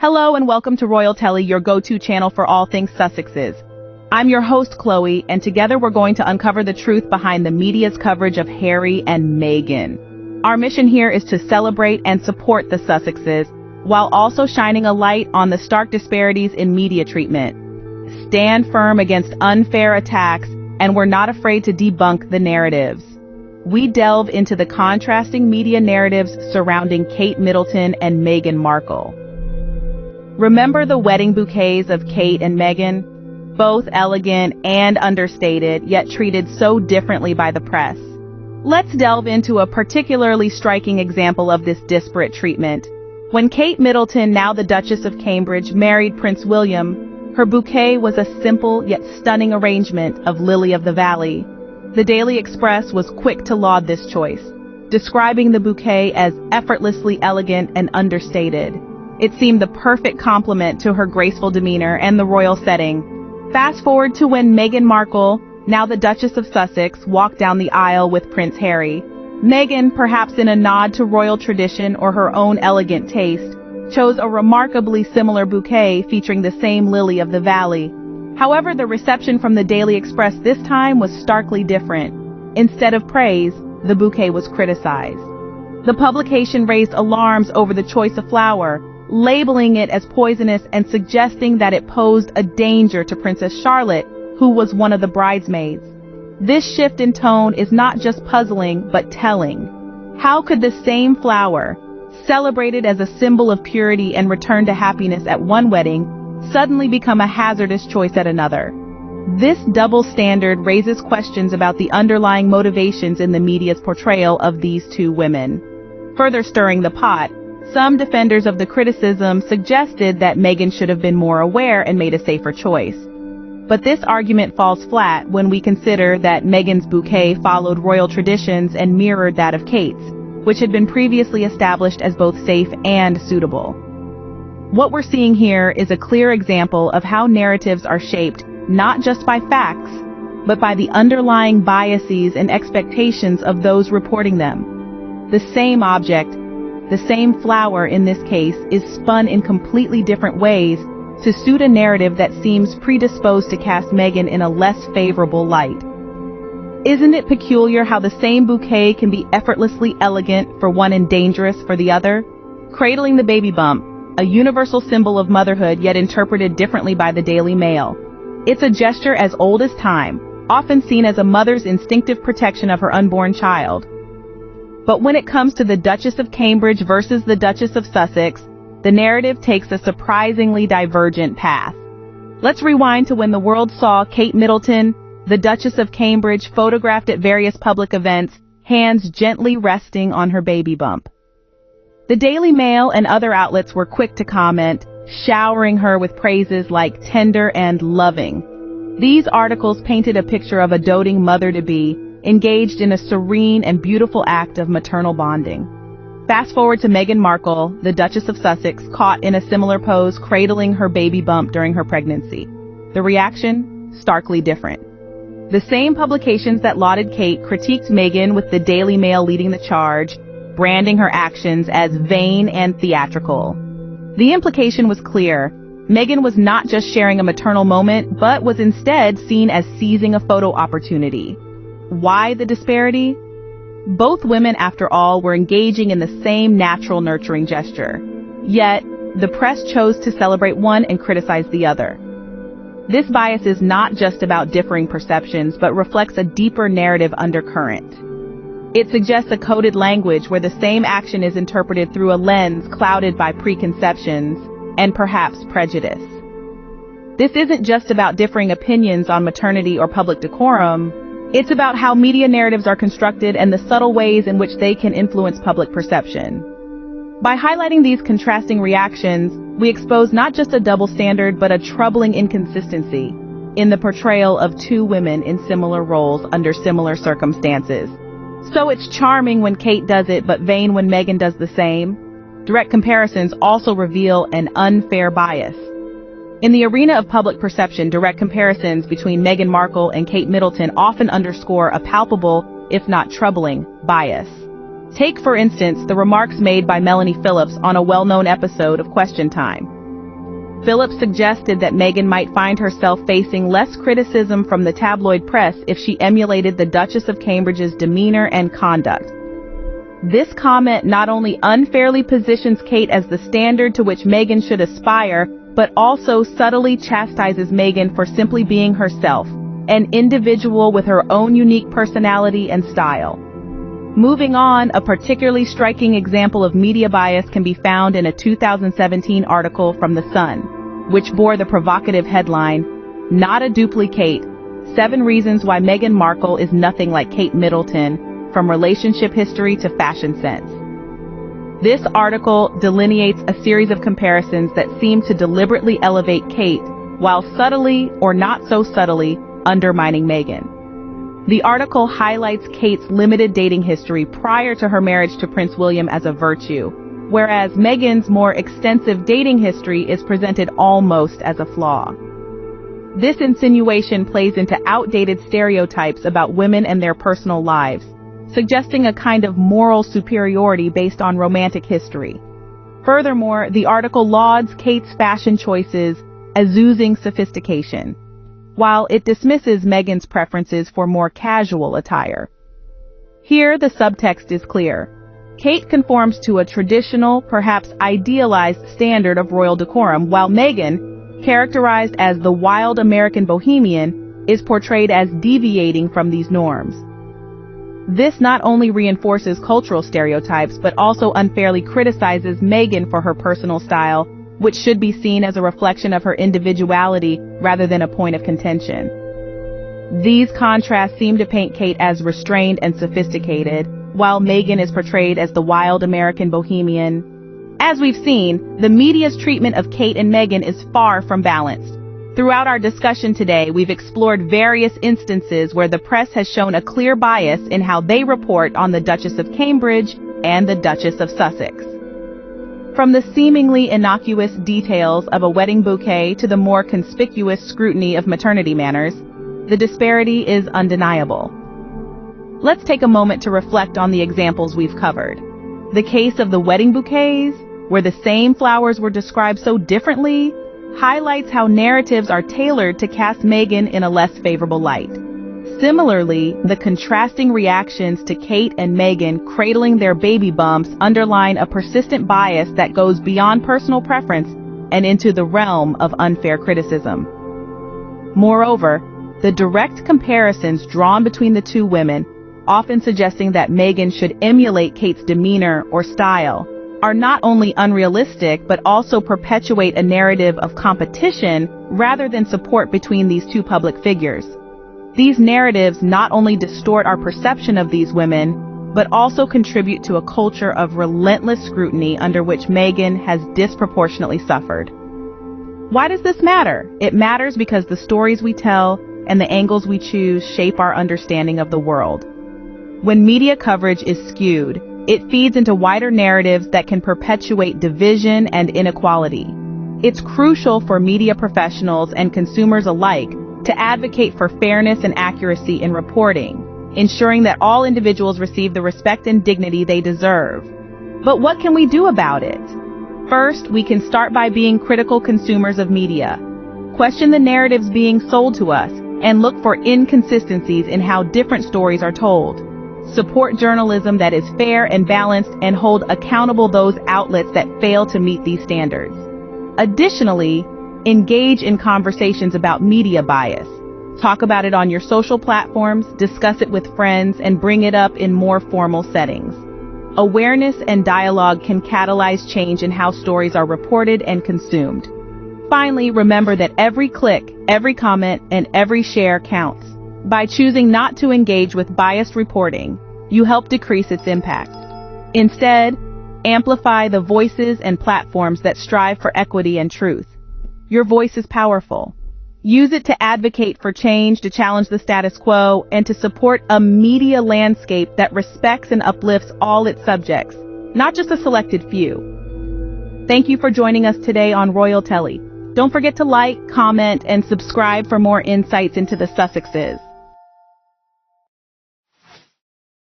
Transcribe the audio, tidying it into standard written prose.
Hello and welcome to Royal Telly, your go-to channel for all things Sussexes. I'm your host, Chloe, and together we're going to uncover the truth behind the media's coverage of Harry and Meghan. Our mission here is to celebrate and support the Sussexes, while also shining a light on the stark disparities in media treatment. Stand firm against unfair attacks, and we're not afraid to debunk the narratives. We delve into the contrasting media narratives surrounding Kate Middleton and Meghan Markle. Remember the wedding bouquets of Kate and Meghan? Both elegant and understated, yet treated so differently by the press. Let's delve into a particularly striking example of this disparate treatment. When Kate Middleton, now the Duchess of Cambridge, married Prince William, her bouquet was a simple yet stunning arrangement of lily of the valley. The Daily Express was quick to laud this choice, describing the bouquet as effortlessly elegant and understated. It seemed the perfect complement to her graceful demeanor and the royal setting. Fast forward to when Meghan Markle, now the Duchess of Sussex, walked down the aisle with Prince Harry. Meghan, perhaps in a nod to royal tradition or her own elegant taste, chose a remarkably similar bouquet featuring the same lily of the valley. However, the reception from the Daily Express this time was starkly different. Instead of praise, the bouquet was criticized. The publication raised alarms over the choice of flower, labeling it as poisonous and suggesting that it posed a danger to Princess Charlotte, who was one of the bridesmaids. This shift in tone is not just puzzling, but telling. How could the same flower, celebrated as a symbol of purity and return to happiness at one wedding, suddenly become a hazardous choice at another? This double standard raises questions about the underlying motivations in the media's portrayal of these two women. Further stirring the pot, some defenders of the criticism suggested that Meghan should have been more aware and made a safer choice. But this argument falls flat when we consider that Meghan's bouquet followed royal traditions and mirrored that of Kate's, which had been previously established as both safe and suitable. What we're seeing here is a clear example of how narratives are shaped not just by facts, but by the underlying biases and expectations of those reporting them. The same object, the same flower in this case, is spun in completely different ways to suit a narrative that seems predisposed to cast Meghan in a less favorable light. Isn't it peculiar how the same bouquet can be effortlessly elegant for one and dangerous for the other? Cradling the baby bump, a universal symbol of motherhood yet interpreted differently by the Daily Mail. It's a gesture as old as time, often seen as a mother's instinctive protection of her unborn child. But when it comes to the Duchess of Cambridge versus the Duchess of Sussex, the narrative takes a surprisingly divergent path. Let's rewind to when the world saw Kate Middleton, the Duchess of Cambridge, photographed at various public events, hands gently resting on her baby bump. The Daily Mail and other outlets were quick to comment, showering her with praises like tender and loving. These articles painted a picture of a doting mother-to-be, engaged in a serene and beautiful act of maternal bonding. Fast forward to Meghan Markle, the Duchess of Sussex, caught in a similar pose, cradling her baby bump during her pregnancy. The reaction? Starkly different. The same publications that lauded Kate critiqued Meghan, with the Daily Mail leading the charge, branding her actions as vain and theatrical. The implication was clear. Meghan was not just sharing a maternal moment, but was instead seen as seizing a photo opportunity. Why the disparity? Both women, after all, were engaging in the same natural nurturing gesture. Yet, the press chose to celebrate one and criticize the other. This bias is not just about differing perceptions, but reflects a deeper narrative undercurrent. It suggests a coded language where the same action is interpreted through a lens clouded by preconceptions and perhaps prejudice. This isn't just about differing opinions on maternity or public decorum. It's about how media narratives are constructed and the subtle ways in which they can influence public perception. By highlighting these contrasting reactions, we expose not just a double standard, but a troubling inconsistency in the portrayal of two women in similar roles under similar circumstances. So it's charming when Kate does it, but vain when Meghan does the same. Direct comparisons also reveal an unfair bias. In the arena of public perception, direct comparisons between Meghan Markle and Kate Middleton often underscore a palpable, if not troubling, bias. Take, for instance, the remarks made by Melanie Phillips on a well-known episode of Question Time. Philip suggested that Meghan might find herself facing less criticism from the tabloid press if she emulated the Duchess of Cambridge's demeanor and conduct. This comment not only unfairly positions Kate as the standard to which Meghan should aspire, but also subtly chastises Meghan for simply being herself, an individual with her own unique personality and style. Moving on, a particularly striking example of media bias can be found in a 2017 article from The Sun, which bore the provocative headline, "Not a Duplicate, 7 Reasons Why Meghan Markle is Nothing Like Kate Middleton, From Relationship History to Fashion Sense." This article delineates a series of comparisons that seem to deliberately elevate Kate, while subtly, or not so subtly, undermining Meghan. The article highlights Kate's limited dating history prior to her marriage to Prince William as a virtue, whereas Meghan's more extensive dating history is presented almost as a flaw. This insinuation plays into outdated stereotypes about women and their personal lives, suggesting a kind of moral superiority based on romantic history. Furthermore, the article lauds Kate's fashion choices as oozing sophistication, while it dismisses Meghan's preferences for more casual attire. Here, the subtext is clear. Kate conforms to a traditional, perhaps idealized standard of royal decorum, while Meghan, characterized as the wild American bohemian, is portrayed as deviating from these norms. This not only reinforces cultural stereotypes, but also unfairly criticizes Meghan for her personal style, which should be seen as a reflection of her individuality rather than a point of contention. These contrasts seem to paint Kate as restrained and sophisticated, while Meghan is portrayed as the wild American bohemian. As we've seen, the media's treatment of Kate and Meghan is far from balanced. Throughout our discussion today, we've explored various instances where the press has shown a clear bias in how they report on the Duchess of Cambridge and the Duchess of Sussex. From the seemingly innocuous details of a wedding bouquet to the more conspicuous scrutiny of maternity manners, the disparity is undeniable. Let's take a moment to reflect on the examples we've covered. The case of the wedding bouquets, where the same flowers were described so differently, highlights how narratives are tailored to cast Meghan in a less favorable light. Similarly, the contrasting reactions to Kate and Meghan cradling their baby bumps underline a persistent bias that goes beyond personal preference and into the realm of unfair criticism. Moreover, the direct comparisons drawn between the two women, often suggesting that Meghan should emulate Kate's demeanor or style, are not only unrealistic but also perpetuate a narrative of competition rather than support between these two public figures. These narratives not only distort our perception of these women, but also contribute to a culture of relentless scrutiny under which Meghan has disproportionately suffered. Why does this matter? It matters because the stories we tell and the angles we choose shape our understanding of the world. When media coverage is skewed, it feeds into wider narratives that can perpetuate division and inequality. It's crucial for media professionals and consumers alike to advocate for fairness and accuracy in reporting, ensuring that all individuals receive the respect and dignity they deserve. But what can we do about it? First, we can start by being critical consumers of media. Question the narratives being sold to us and look for inconsistencies in how different stories are told. Support journalism that is fair and balanced and hold accountable those outlets that fail to meet these standards. Additionally, engage in conversations about media bias. Talk about it on your social platforms, discuss it with friends, and bring it up in more formal settings. Awareness and dialogue can catalyze change in how stories are reported and consumed. Finally, remember that every click, every comment, and every share counts. By choosing not to engage with biased reporting, you help decrease its impact. Instead, amplify the voices and platforms that strive for equity and truth. Your voice is powerful. Use it to advocate for change, to challenge the status quo, and to support a media landscape that respects and uplifts all its subjects, not just a selected few. Thank you for joining us today on Royal Telly. Don't forget to like, comment, and subscribe for more insights into the Sussexes.